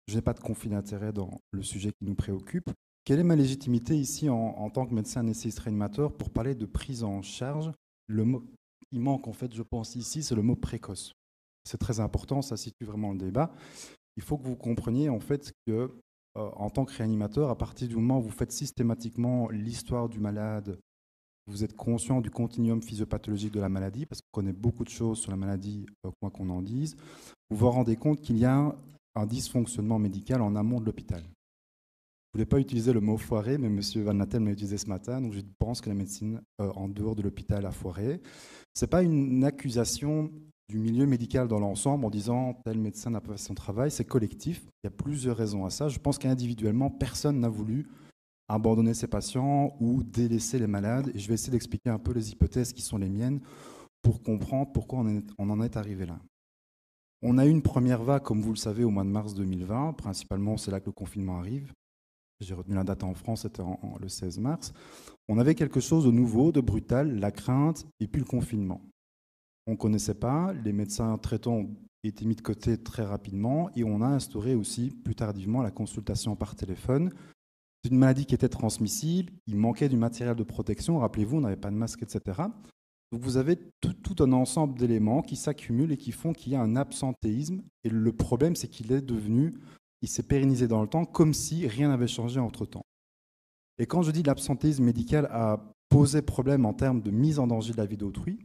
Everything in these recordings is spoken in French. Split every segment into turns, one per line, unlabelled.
je n'ai pas de conflit d'intérêt dans le sujet qui nous préoccupe. Quelle est ma légitimité ici en tant que médecin anesthésiste réanimateur pour parler de prise en charge? Le mot qui manque en fait, je pense ici, c'est le mot précoce. C'est très important, ça situe vraiment le débat. Il faut que vous compreniez en fait que en tant que réanimateur, à partir du moment où vous faites systématiquement l'histoire du malade, vous êtes conscient du continuum physiopathologique de la maladie, parce qu'on connaît beaucoup de choses sur la maladie, quoi qu'on en dise, vous vous rendez compte qu'il y a un dysfonctionnement médical en amont de l'hôpital. Je ne voulais pas utiliser le mot foiré, mais M. Van Natten l'a utilisé ce matin, donc je pense que la médecine en dehors de l'hôpital a foiré. Ce n'est pas une accusation du milieu médical dans l'ensemble en disant tel médecin n'a pas fait son travail, c'est collectif. Il y a plusieurs raisons à ça. Je pense qu'individuellement, personne n'a voulu abandonner ses patients ou délaisser les malades. Et je vais essayer d'expliquer un peu les hypothèses qui sont les miennes pour comprendre pourquoi on en est arrivé là. On a eu une première vague, comme vous le savez, au mois de mars 2020. Principalement, c'est là que le confinement arrive. J'ai retenu la date en France, c'était le 16 mars. On avait quelque chose de nouveau, de brutal, la crainte et puis le confinement. On ne connaissait pas, les médecins traitants ont été mis de côté très rapidement et on a instauré aussi plus tardivement la consultation par téléphone. C'est une maladie qui était transmissible, il manquait du matériel de protection, rappelez-vous, on n'avait pas de masque, etc. Donc vous avez tout un ensemble d'éléments qui s'accumulent et qui font qu'il y a un absentéisme. Et le problème, c'est il s'est pérennisé dans le temps comme si rien n'avait changé entre-temps. Et quand je dis l'absentéisme médical a posé problème en termes de mise en danger de la vie d'autrui,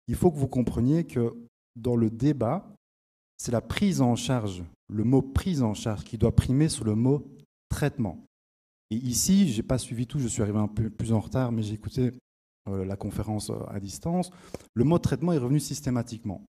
il faut que vous compreniez que dans le débat, c'est la prise en charge, le mot prise en charge qui doit primer sur le mot traitement. Et ici, je n'ai pas suivi tout, je suis arrivé un peu plus en retard, mais j'ai écouté la conférence à distance. Le mot traitement est revenu systématiquement.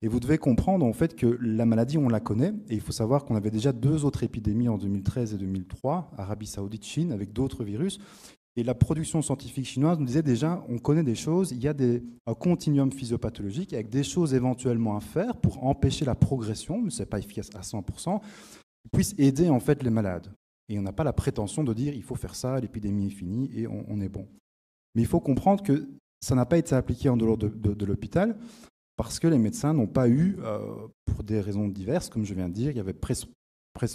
Et vous devez comprendre en fait que la maladie, on la connaît, et il faut savoir qu'on avait déjà 2 autres épidémies en 2013 et 2003, Arabie Saoudite, Chine, avec d'autres virus. Et la production scientifique chinoise nous disait déjà, on connaît des choses, il y a un continuum physiopathologique avec des choses éventuellement à faire pour empêcher la progression, mais ce n'est pas efficace à 100%, qui puisse aider en fait les malades. Et on n'a pas la prétention de dire, il faut faire ça, l'épidémie est finie et on est bon. Mais il faut comprendre que ça n'a pas été appliqué en dehors de l'hôpital parce que les médecins n'ont pas eu, pour des raisons diverses, comme je viens de dire, il y avait pression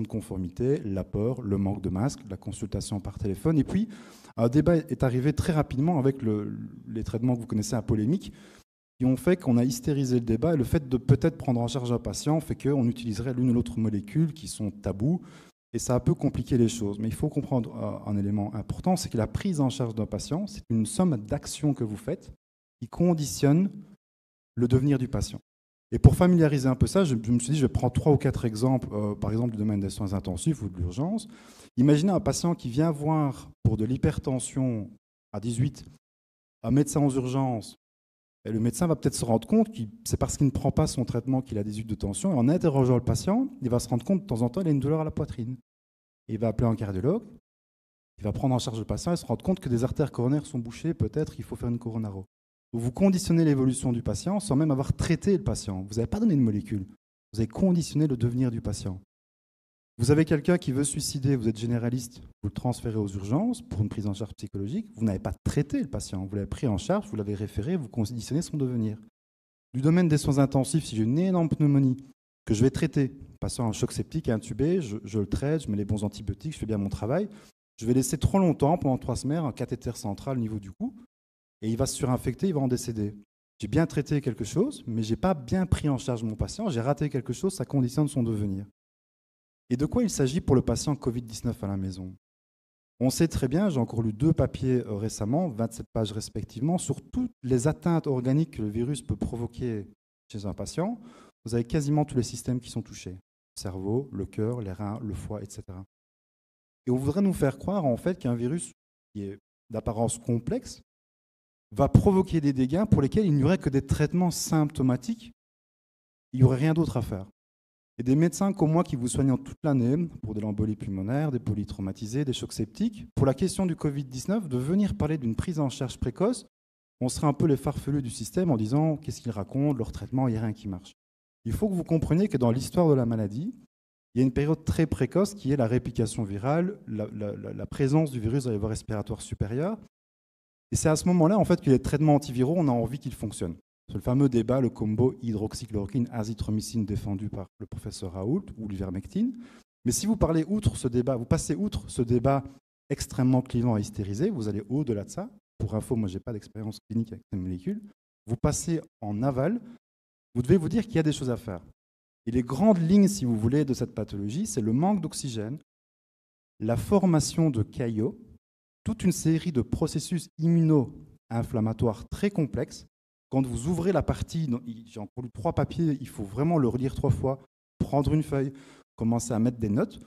de conformité, l'apport, le manque de masques, la consultation par téléphone. Et puis, un débat est arrivé très rapidement avec les traitements que vous connaissez à polémique, qui ont fait qu'on a hystérisé le débat. Et le fait de peut-être prendre en charge un patient fait qu'on utiliserait l'une ou l'autre molécule qui sont tabous. Et ça a un peu compliqué les choses. Mais il faut comprendre un élément important, c'est que la prise en charge d'un patient, c'est une somme d'actions que vous faites qui conditionne le devenir du patient. Et pour familiariser un peu ça, je me suis dit, je vais prendre 3 ou 4 exemples, par exemple du domaine des soins intensifs ou de l'urgence. Imaginez un patient qui vient voir pour de l'hypertension à 18, un médecin aux urgences, et le médecin va peut-être se rendre compte que c'est parce qu'il ne prend pas son traitement qu'il a 18 de tension, et en interrogeant le patient, il va se rendre compte de temps en temps qu'il a une douleur à la poitrine. Et il va appeler un cardiologue, il va prendre en charge le patient et se rendre compte que des artères coronaires sont bouchées, peut-être qu'il faut faire une coronaro. Vous conditionnez l'évolution du patient sans même avoir traité le patient. Vous n'avez pas donné de molécule. Vous avez conditionné le devenir du patient. Vous avez quelqu'un qui veut se suicider, vous êtes généraliste, vous le transférez aux urgences pour une prise en charge psychologique. Vous n'avez pas traité le patient. Vous l'avez pris en charge, vous l'avez référé, vous conditionnez son devenir. Du domaine des soins intensifs, si j'ai une énorme pneumonie que je vais traiter, patient en choc septique et intubé, je le traite, je mets les bons antibiotiques, je fais bien mon travail. Je vais laisser trop longtemps, pendant 3 semaines, un cathéter central au niveau du cou. Et il va se surinfecter, il va en décéder. J'ai bien traité quelque chose, mais je n'ai pas bien pris en charge mon patient, j'ai raté quelque chose, ça conditionne son devenir. Et de quoi il s'agit pour le patient Covid-19 à la maison? On sait très bien, j'ai encore lu 2 papiers récemment, 27 pages respectivement, sur toutes les atteintes organiques que le virus peut provoquer chez un patient. Vous avez quasiment tous les systèmes qui sont touchés. Le cerveau, le cœur, les reins, le foie, etc. Et on voudrait nous faire croire en fait qu'un virus qui est d'apparence complexe va provoquer des dégâts pour lesquels il n'y aurait que des traitements symptomatiques, il n'y aurait rien d'autre à faire. Et des médecins comme moi qui vous soignent toute l'année pour de l'embolie pulmonaire, des polytraumatisés, des chocs septiques, pour la question du Covid-19, de venir parler d'une prise en charge précoce, on serait un peu les farfelus du système en disant qu'est-ce qu'ils racontent, leur traitement, il n'y a rien qui marche. Il faut que vous compreniez que dans l'histoire de la maladie, il y a une période très précoce qui est la réplication virale, la présence du virus dans les voies respiratoires supérieures. Et c'est à ce moment-là en fait, que les traitements antiviraux, on a envie qu'ils fonctionnent. C'est le fameux débat, le combo hydroxychloroquine, azithromycine défendu par le professeur Raoult ou l'ivermectine. Mais si vous passez outre ce débat extrêmement clivant et hystérisé, vous allez au-delà de ça. Pour info, moi, je n'ai pas d'expérience clinique avec ces molécules. Vous passez en aval, vous devez vous dire qu'il y a des choses à faire. Et les grandes lignes, si vous voulez, de cette pathologie, c'est le manque d'oxygène, la formation de caillots, toute une série de processus immuno-inflammatoires très complexes. Quand vous ouvrez la partie, j'ai encore lu 3 papiers, il faut vraiment le relire 3 fois, prendre une feuille, commencer à mettre des notes,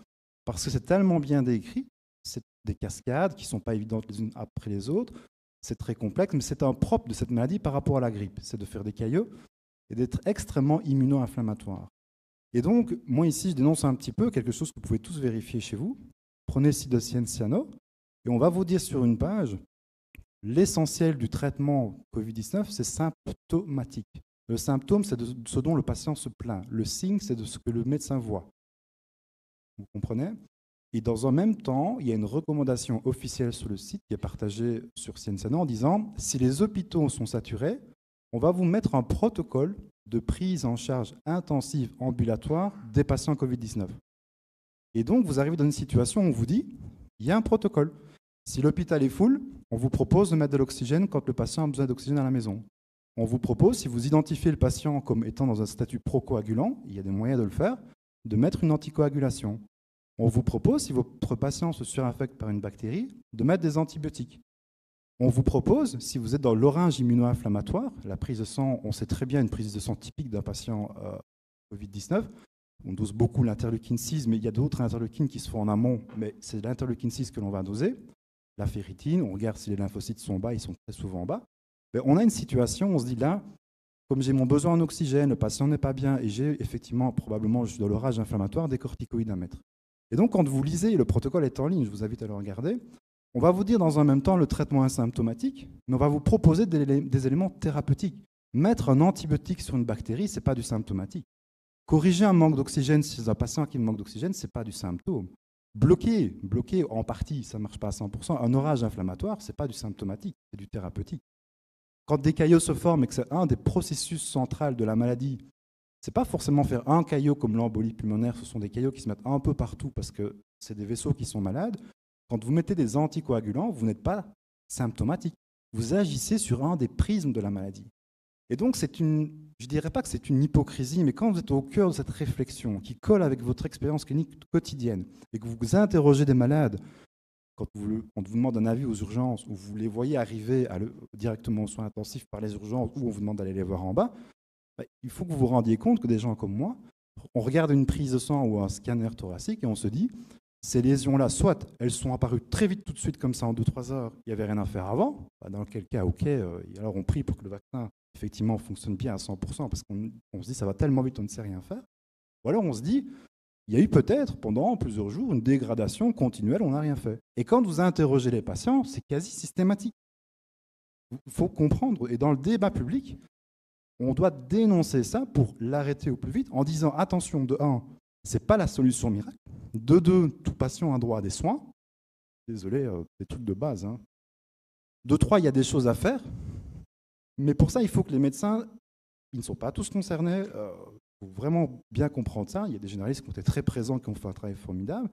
parce que c'est tellement bien décrit, c'est des cascades qui ne sont pas évidentes les unes après les autres, c'est très complexe, mais c'est un propre de cette maladie par rapport à la grippe, c'est de faire des caillots et d'être extrêmement immuno-inflammatoire. Et donc, moi ici, je dénonce un petit peu quelque chose que vous pouvez tous vérifier chez vous. Prenez Psilocybine cyano, et on va vous dire sur une page, l'essentiel du traitement Covid-19, c'est symptomatique. Le symptôme, c'est de ce dont le patient se plaint. Le signe, c'est de ce que le médecin voit. Vous comprenez? Et dans un même temps, il y a une recommandation officielle sur le site qui est partagée sur Sciences en disant « Si les hôpitaux sont saturés, on va vous mettre un protocole de prise en charge intensive ambulatoire des patients Covid-19. » Et donc, vous arrivez dans une situation où on vous dit « Il y a un protocole. Si l'hôpital est full, on vous propose de mettre de l'oxygène quand le patient a besoin d'oxygène à la maison. On vous propose, si vous identifiez le patient comme étant dans un statut procoagulant, il y a des moyens de le faire, de mettre une anticoagulation. On vous propose, si votre patient se surinfecte par une bactérie, de mettre des antibiotiques. On vous propose, si vous êtes dans l'orange immuno-inflammatoire, la prise de sang, on sait très bien une prise de sang typique d'un patient Covid-19, on dose beaucoup l'interleukine 6, mais il y a d'autres interleukines qui se font en amont, mais c'est l'interleukine 6 que l'on va doser. La ferritine, on regarde si les lymphocytes sont bas, ils sont très souvent en bas. Mais on a une situation, on se dit là, comme j'ai mon besoin en oxygène, le patient n'est pas bien, et j'ai effectivement, probablement, je suis dans l'orage inflammatoire, des corticoïdes à mettre. Et donc, quand vous lisez, le protocole est en ligne, je vous invite à le regarder, on va vous dire dans un même temps le traitement asymptomatique, mais on va vous proposer des éléments thérapeutiques. Mettre un antibiotique sur une bactérie, ce n'est pas du symptomatique. Corriger un manque d'oxygène chez un patient qui manque d'oxygène, ce n'est pas du symptôme. Bloquer en partie, ça ne marche pas à 100%. Un orage inflammatoire, ce n'est pas du symptomatique, c'est du thérapeutique. Quand des caillots se forment et que c'est un des processus centraux de la maladie, ce n'est pas forcément faire un caillot comme l'embolie pulmonaire, ce sont des caillots qui se mettent un peu partout parce que c'est des vaisseaux qui sont malades. Quand vous mettez des anticoagulants, vous n'êtes pas symptomatique. Vous agissez sur un des prismes de la maladie. Et donc, je ne dirais pas que c'est une hypocrisie, mais quand vous êtes au cœur de cette réflexion qui colle avec votre expérience clinique quotidienne et que vous interrogez des malades, quand on vous demande un avis aux urgences, ou vous les voyez arriver directement aux soins intensifs par les urgences, ou on vous demande d'aller les voir en bas, il faut que vous vous rendiez compte que des gens comme moi, on regarde une prise de sang ou un scanner thoracique et on se dit, ces lésions-là, soit elles sont apparues très vite tout de suite comme ça en 2-3 heures, il n'y avait rien à faire avant, dans quel cas, ok, alors on prie pour que le vaccin effectivement fonctionne bien à 100%, parce qu'on se dit ça va tellement vite, on ne sait rien faire. Ou alors on se dit, il y a eu peut-être pendant plusieurs jours une dégradation continuelle, on n'a rien fait. Et quand vous interrogez les patients, c'est quasi systématique. Il faut comprendre, et dans le débat public, on doit dénoncer ça pour l'arrêter au plus vite en disant, attention, de 1, ce n'est pas la solution miracle, de 2, tout patient a droit à des soins, désolé, des trucs de base, hein. De 3, il y a des choses à faire, mais pour ça, il faut que les médecins, ils ne sont pas tous concernés, il faut vraiment bien comprendre ça. Il y a des généralistes qui ont été très présents, qui ont fait un travail formidable.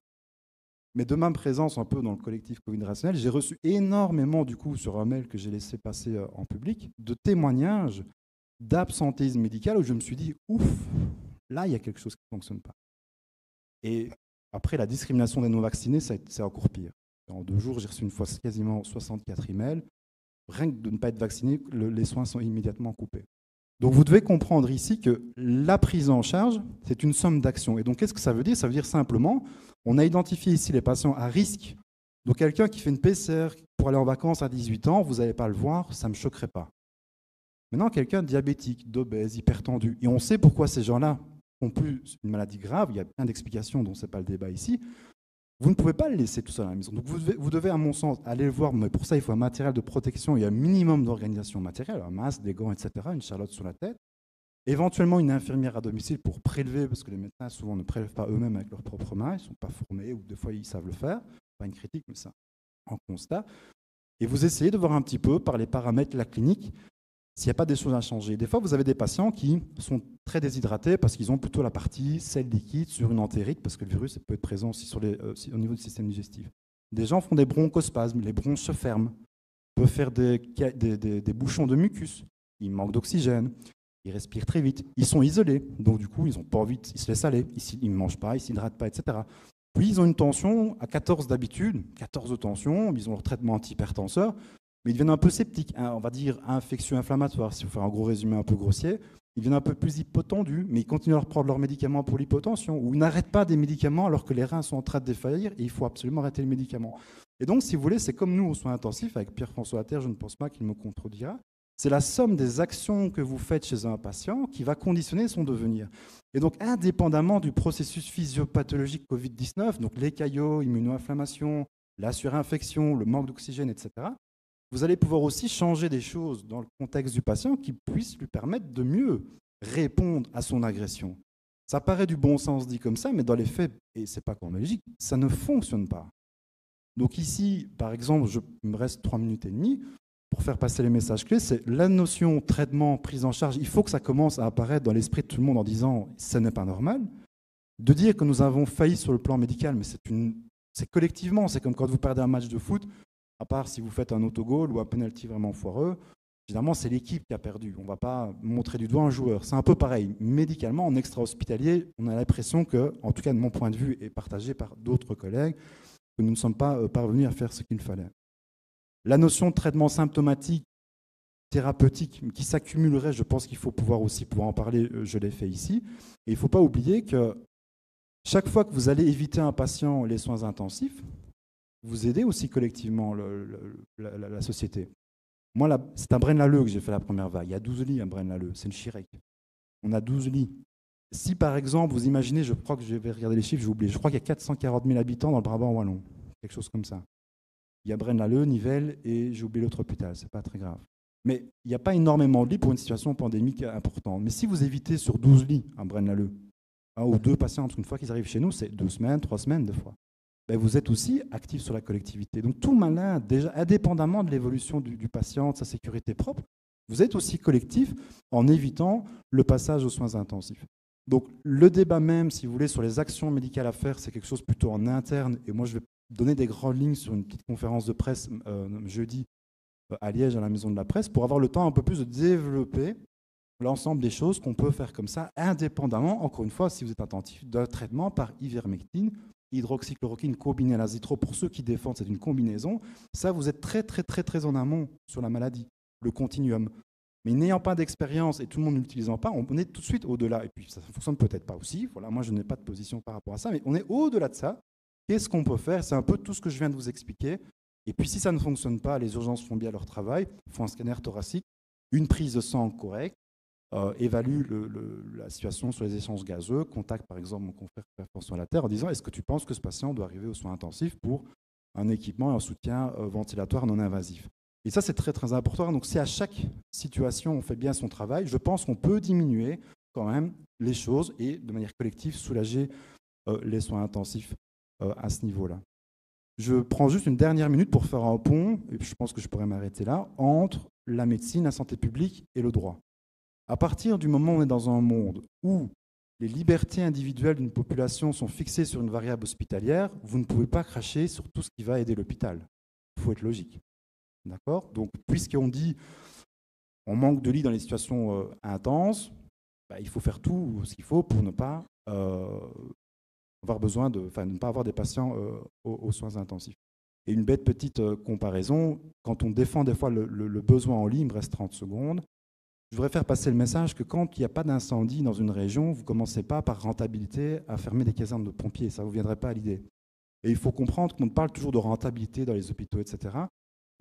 Mais de ma présence un peu dans le collectif Covid rationnel, j'ai reçu énormément, du coup, sur un mail que j'ai laissé passer en public, de témoignages d'absentéisme médical où je me suis dit, ouf, là, il y a quelque chose qui ne fonctionne pas. Et après, la discrimination des non-vaccinés, c'est encore pire. En 2 jours, j'ai reçu une fois quasiment 64 emails. Rien que de ne pas être vacciné, les soins sont immédiatement coupés. Donc vous devez comprendre ici que la prise en charge, c'est une somme d'actions. Et donc qu'est-ce que ça veut dire? Ça veut dire simplement, on a identifié ici les patients à risque. Donc quelqu'un qui fait une PCR pour aller en vacances à 18 ans, vous n'allez pas le voir, ça ne me choquerait pas. Maintenant, quelqu'un de diabétique, d'obèse, hypertendu, et on sait pourquoi ces gens-là ont plus une maladie grave, il y a plein d'explications dont ce n'est pas le débat ici, vous ne pouvez pas le laisser tout seul à la maison. Donc vous devez, à mon sens, aller le voir, mais pour ça, il faut un matériel de protection et un minimum d'organisation matérielle, un masque, des gants, etc., une charlotte sur la tête, éventuellement une infirmière à domicile pour prélever, parce que les médecins, souvent, ne prélèvent pas eux-mêmes avec leurs propres mains, ils ne sont pas formés, ou des fois, ils savent le faire, pas une critique, mais ça, en constat. Et vous essayez de voir un petit peu, par les paramètres de la clinique, s'il n'y a pas des choses à changer. Des fois, vous avez des patients qui sont très déshydratés parce qu'ils ont plutôt la partie sel liquide sur une entérite, parce que le virus peut être présent aussi au niveau du système digestif. Des gens font des bronchospasmes, les bronches se ferment, peuvent faire des bouchons de mucus, ils manquent d'oxygène, ils respirent très vite, ils sont isolés, donc du coup, ils n'ont pas envie, ils se laissent aller, ils ne mangent pas, ils ne s'hydratent pas, etc. Puis, ils ont une tension à 14 d'habitude, 14 de tension, ils ont leur traitement antihypertenseur, mais ils deviennent un peu sceptiques, hein, on va dire infection inflammatoire, si vous faites un gros résumé un peu grossier. Ils deviennent un peu plus hypotendus, mais ils continuent à prendre leurs médicaments pour l'hypotension, ou ils n'arrêtent pas des médicaments alors que les reins sont en train de défaillir et il faut absolument arrêter les médicaments. Et donc, si vous voulez, c'est comme nous aux soins intensifs, avec Pierre-François Laterre, je ne pense pas qu'il me contredira. C'est la somme des actions que vous faites chez un patient qui va conditionner son devenir. Et donc, indépendamment du processus physiopathologique Covid-19, donc les caillots, immuno-inflammation, la surinfection, le manque d'oxygène, etc., vous allez pouvoir aussi changer des choses dans le contexte du patient qui puissent lui permettre de mieux répondre à son agression. Ça paraît du bon sens dit comme ça, mais dans les faits, et ce n'est pas qu'en Belgique, ça ne fonctionne pas. Donc ici, par exemple, il me reste 3 minutes et demie pour faire passer les messages clés, c'est la notion traitement, prise en charge. Il faut que ça commence à apparaître dans l'esprit de tout le monde en disant « ce n'est pas normal ». De dire que nous avons failli sur le plan médical, mais c'est collectivement, c'est comme quand vous perdez un match de foot, à part si vous faites un autogol ou un penalty vraiment foireux, évidemment, c'est l'équipe qui a perdu. On ne va pas montrer du doigt un joueur. C'est un peu pareil. Médicalement, en extra-hospitalier, on a l'impression que, en tout cas de mon point de vue et partagé par d'autres collègues, que nous ne sommes pas parvenus à faire ce qu'il fallait. La notion de traitement symptomatique, thérapeutique, qui s'accumulerait, je pense qu'il faut pouvoir en parler, je l'ai fait ici. Et il ne faut pas oublier que chaque fois que vous allez éviter un patient les soins intensifs, vous aidez aussi collectivement la société. Moi, c'est à Braine-l'Alleud que j'ai fait la première vague. Il y a 12 lits à Braine-l'Alleud, c'est le Chirec. On a 12 lits. Si par exemple, vous imaginez, je crois que je vais regarder les chiffres, j'ai oublié, je crois qu'il y a 440 000 habitants dans le Brabant wallon, quelque chose comme ça. Il y a Braine-l'Alleud, Nivelles et j'ai oublié l'autre hôpital, c'est pas très grave. Mais il n'y a pas énormément de lits pour une situation pandémique importante. Mais si vous évitez sur 12 lits à Braine-l'Alleud, un ou deux patients, une fois qu'ils arrivent chez nous, c'est 2 semaines, 3 semaines des fois. Ben vous êtes aussi actif sur la collectivité. Donc tout malin, déjà indépendamment de l'évolution du patient, de sa sécurité propre, vous êtes aussi collectif en évitant le passage aux soins intensifs. Donc le débat même, si vous voulez, sur les actions médicales à faire, c'est quelque chose plutôt en interne. Et moi, je vais donner des grandes lignes sur une petite conférence de presse jeudi à Liège, à la Maison de la Presse, pour avoir le temps un peu plus de développer l'ensemble des choses qu'on peut faire comme ça, indépendamment, encore une fois, si vous êtes attentif, d'un traitement par ivermectine, hydroxychloroquine combinée à l'azithro. Pour ceux qui défendent, c'est une combinaison. Ça, vous êtes très, très, très, très en amont sur la maladie, le continuum. Mais n'ayant pas d'expérience et tout le monde ne l'utilisant pas, on est tout de suite au-delà. Et puis, ça ne fonctionne peut-être pas aussi. Voilà, moi, je n'ai pas de position par rapport à ça, mais on est au-delà de ça. Qu'est-ce qu'on peut faire? C'est un peu tout ce que je viens de vous expliquer. Et puis, si ça ne fonctionne pas, les urgences font bien leur travail, font un scanner thoracique, une prise de sang correcte, évalue la situation sur les échanges gazeux, contacte par exemple mon confrère François Laterre en disant est-ce que tu penses que ce patient doit arriver aux soins intensifs pour un équipement et un soutien ventilatoire non invasif. Et ça, c'est très très important. Donc si à chaque situation on fait bien son travail, je pense qu'on peut diminuer quand même les choses et de manière collective soulager les soins intensifs à ce niveau-là. Je prends juste une dernière minute pour faire un pont, et je pense que je pourrais m'arrêter là, entre la médecine, la santé publique et le droit. À partir du moment où on est dans un monde où les libertés individuelles d'une population sont fixées sur une variable hospitalière, vous ne pouvez pas cracher sur tout ce qui va aider l'hôpital. Il faut être logique. D'accord? Donc, puisqu'on dit on manque de lits dans les situations intenses, il faut faire tout ce qu'il faut pour ne pas avoir besoin ne pas avoir des patients aux soins intensifs. Et une bête petite comparaison, quand on défend des fois le besoin en lit, il me reste 30 secondes, je voudrais faire passer le message que quand il n'y a pas d'incendie dans une région, vous ne commencez pas par rentabilité à fermer des casernes de pompiers. Ça ne vous viendrait pas à l'idée. Et il faut comprendre qu'on parle toujours de rentabilité dans les hôpitaux, etc.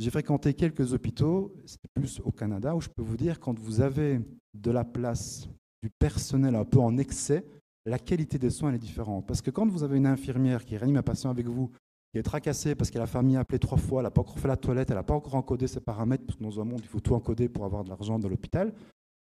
J'ai fréquenté quelques hôpitaux, c'était plus au Canada, où je peux vous dire, quand vous avez de la place, du personnel un peu en excès, la qualité des soins elle est différente. Parce que quand vous avez une infirmière qui réanime un patient avec vous, qui est tracassée parce que la famille a appelé 3 fois, elle n'a pas encore fait la toilette, elle n'a pas encore encodé ses paramètres, parce que dans un monde, il faut tout encoder pour avoir de l'argent dans l'hôpital.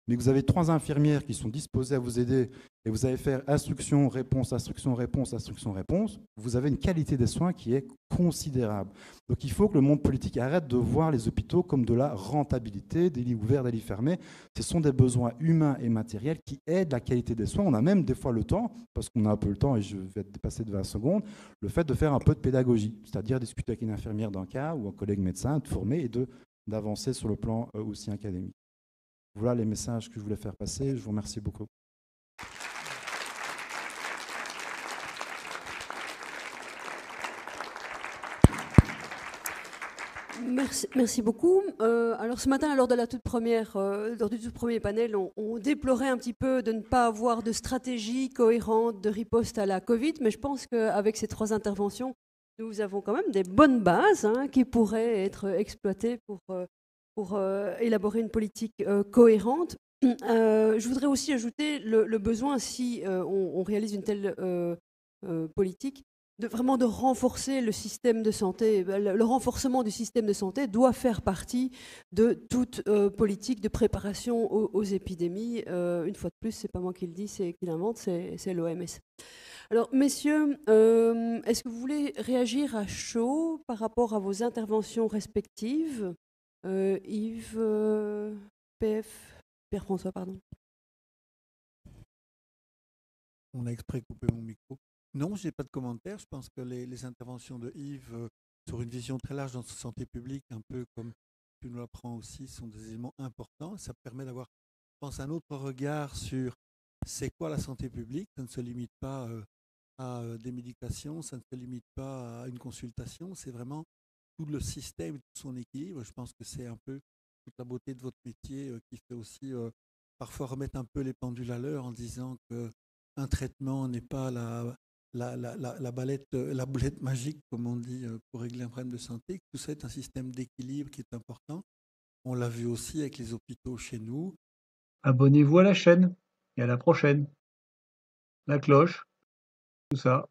mais que vous avez 3 infirmières qui sont disposées à vous aider et vous allez faire instruction, réponse, instruction, réponse, instruction, réponse, vous avez une qualité des soins qui est considérable. Donc il faut que le monde politique arrête de voir les hôpitaux comme de la rentabilité, des lits ouverts, des lits fermés. Ce sont des besoins humains et matériels qui aident la qualité des soins. On a même des fois le temps, parce qu'on a un peu le temps et je vais dépasser de 20 secondes, le fait de faire un peu de pédagogie, c'est-à-dire discuter avec une infirmière d'un cas ou un collègue médecin, de former et d'avancer sur le plan aussi académique. Voilà les messages que je voulais faire passer. Je vous remercie beaucoup.
Merci beaucoup. Alors ce matin, lors de lors du tout premier panel, on déplorait un petit peu de ne pas avoir de stratégie cohérente de riposte à la Covid, mais je pense qu'avec ces 3 interventions, nous avons quand même des bonnes bases qui pourraient être exploitées pour élaborer une politique cohérente. Je voudrais aussi ajouter le besoin, si on réalise une telle politique, vraiment de renforcer le système de santé. Le renforcement du système de santé doit faire partie de toute politique de préparation aux épidémies. Une fois de plus, c'est pas moi qui le dis, c'est qui l'invente, c'est l'OMS. Alors, messieurs, est-ce que vous voulez réagir à chaud par rapport à vos interventions respectives? Yves, PF, Pierre-François, pardon.
On a exprès coupé mon micro. Non, je n'ai pas de commentaire. Je pense que les interventions de Yves sur une vision très large dans la santé publique, un peu comme tu nous l'apprends aussi, sont des éléments importants. Ça permet d'avoir, je pense, un autre regard sur c'est quoi la santé publique. Ça ne se limite pas à des médications, ça ne se limite pas à une consultation. C'est vraiment tout le système, tout son équilibre. Je pense que c'est un peu toute la beauté de votre métier qui fait aussi parfois remettre un peu les pendules à l'heure en disant que un traitement n'est pas la boulette magique, comme on dit, pour régler un problème de santé. Tout ça est un système d'équilibre qui est important. On l'a vu aussi avec les hôpitaux chez nous.
Abonnez-vous à la chaîne et à la prochaine. La cloche, tout ça.